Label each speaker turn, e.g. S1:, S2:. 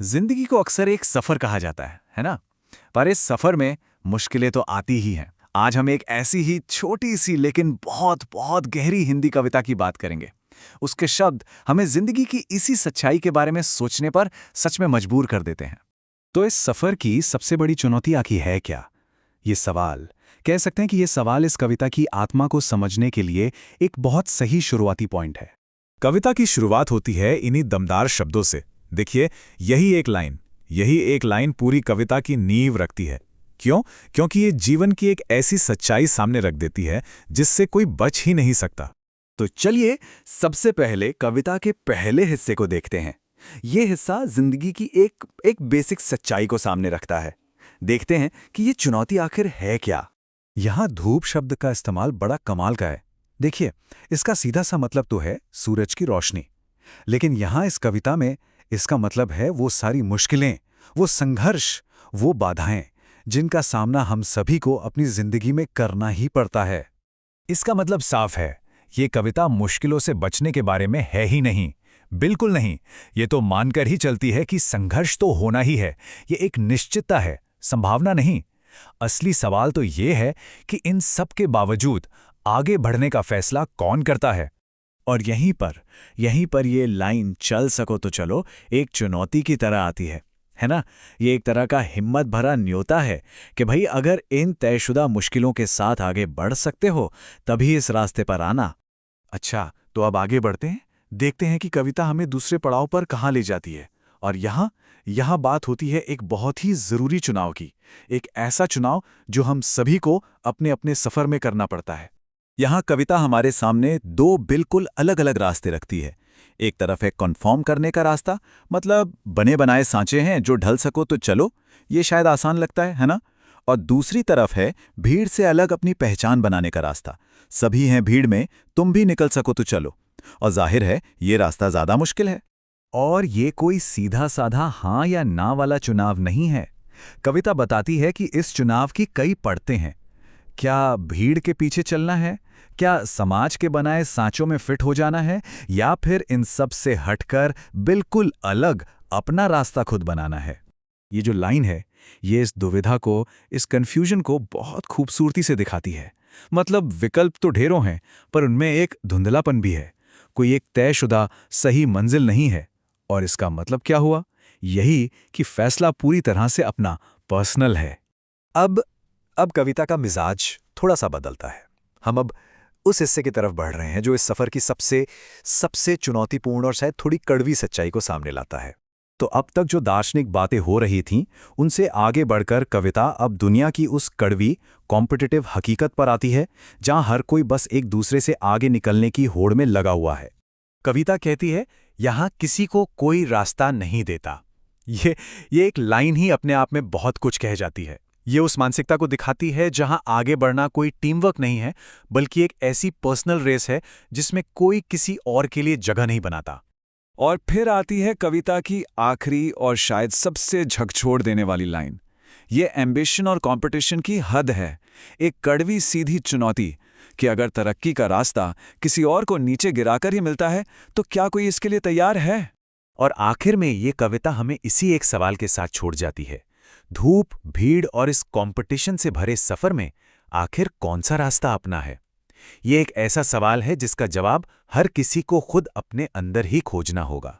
S1: जिंदगी को अक्सर एक सफर कहा जाता है ना? पर इस सफर में मुश्किलें तो आती ही हैं। आज हम एक ऐसी ही छोटी सी लेकिन बहुत बहुत गहरी हिंदी कविता की बात करेंगे। उसके शब्द हमें जिंदगी की इसी सच्चाई के बारे में सोचने पर सच में मजबूर कर देते हैं। तो इस सफर की सबसे बड़ी चुनौती आखिर है क्या? ये सवाल, कह सकते हैं कि ये सवाल इस कविता की आत्मा को समझने के लिए एक बहुत सही शुरुआती पॉइंट है। कविता की शुरुआत होती है इन्हीं दमदार शब्दों से। देखिए, यही एक लाइन पूरी कविता की नींव रखती है। क्यों? क्योंकि ये जीवन की एक ऐसी सच्चाई सामने रख देती है जिससे कोई बच ही नहीं सकता।
S2: तो चलिए सबसे पहले कविता के पहले हिस्से को देखते हैं। ये हिस्सा जिंदगी की एक बेसिक सच्चाई को सामने रखता है। देखते हैं कि ये चुनौती आखिर है क्या।
S1: यहाँ धूप शब्द का इस्तेमाल बड़ा कमाल का है। देखिए, इसका सीधा सा मतलब तो है सूरज की रोशनी, लेकिन यहाँ इस कविता में इसका मतलब है वो सारी मुश्किलें, वो संघर्ष, वो बाधाएं जिनका सामना हम सभी को अपनी जिंदगी में करना ही पड़ता है। इसका मतलब साफ है, ये कविता मुश्किलों से बचने के बारे में है ही नहीं, बिल्कुल नहीं। ये तो मानकर ही चलती है कि संघर्ष तो होना ही है। ये एक निश्चितता है, संभावना नहीं। असली सवाल तो ये है कि इन सब के बावजूद आगे बढ़ने का फैसला कौन करता है। और यहीं पर ये लाइन चल सको तो चलो एक चुनौती की तरह आती है ना? ये एक तरह का हिम्मत भरा न्योता है कि भाई अगर इन तयशुदा मुश्किलों के साथ आगे बढ़ सकते हो तभी इस रास्ते पर आना। अच्छा, तो अब आगे बढ़ते हैं, देखते हैं कि कविता हमें दूसरे पड़ाव पर कहाँ ले जाती है। और यहाँ बात होती है एक बहुत ही जरूरी चुनाव की, एक ऐसा चुनाव जो हम सभी को अपने अपने सफर में करना पड़ता है। यहाँ कविता हमारे सामने दो बिल्कुल अलग अलग रास्ते रखती है। एक तरफ है कन्फर्म करने का रास्ता, मतलब बने बनाए सांचे हैं जो ढल सको तो चलो, ये शायद आसान लगता है ना? और दूसरी तरफ है भीड़ से अलग अपनी पहचान बनाने का रास्ता। सभी हैं भीड़ में, तुम भी निकल सको तो चलो। और जाहिर है ये रास्ता ज्यादा मुश्किल है। और ये कोई सीधा साधा हाँ या ना वाला चुनाव नहीं है। कविता बताती है कि इस चुनाव की कई पड़तें हैं। क्या भीड़ के पीछे चलना है? क्या समाज के बनाए सांचों में फिट हो जाना है? या फिर इन सब से हटकर बिल्कुल अलग अपना रास्ता खुद बनाना है? ये जो लाइन है, ये इस दुविधा को, इस कन्फ्यूजन को बहुत खूबसूरती से दिखाती है। मतलब विकल्प तो ढेरों हैं, पर उनमें एक धुंधलापन भी है। कोई एक तयशुदा सही मंजिल नहीं है। और इसका मतलब क्या हुआ? यही कि फैसला पूरी तरह से अपना, पर्सनल है। अब कविता का मिजाज थोड़ा सा बदलता है। हम अब उस हिस्से की तरफ बढ़ रहे हैं जो इस सफर की सबसे चुनौतीपूर्ण और शायद थोड़ी कड़वी सच्चाई को सामने लाता है। तो अब तक जो दार्शनिक बातें हो रही थीं, उनसे आगे बढ़कर कविता अब दुनिया की उस कड़वी, कॉम्पिटिटिव हकीकत पर आती है, जहां हर कोई बस एक दूसरे से आगे निकलने की होड़ में लगा हुआ है। कविता कहती है, यहां किसी को कोई रास्ता नहीं देता। ये एक लाइन ही अपने आप में बहुत कुछ कह जाती है। ये उस मानसिकता को दिखाती है जहां आगे बढ़ना कोई टीम वर्क नहीं है, बल्कि एक ऐसी पर्सनल रेस है जिसमें कोई किसी और के लिए जगह नहीं बनाता। और फिर आती है कविता की आखिरी और शायद सबसे झकझोर देने वाली लाइन। ये एम्बिशन और कंपटीशन की हद है, एक कड़वी सीधी चुनौती कि अगर तरक्की का रास्ता किसी और को नीचे गिराकर ही मिलता है तो क्या कोई इसके लिए तैयार है? और आखिर में ये कविता हमें इसी एक सवाल के साथ छोड़ जाती है। धूप, भीड़ और इस कंपटीशन से भरे सफर में आखिर कौन सा रास्ता अपना है? ये एक ऐसा सवाल है जिसका जवाब हर किसी को खुद अपने अंदर ही खोजना होगा।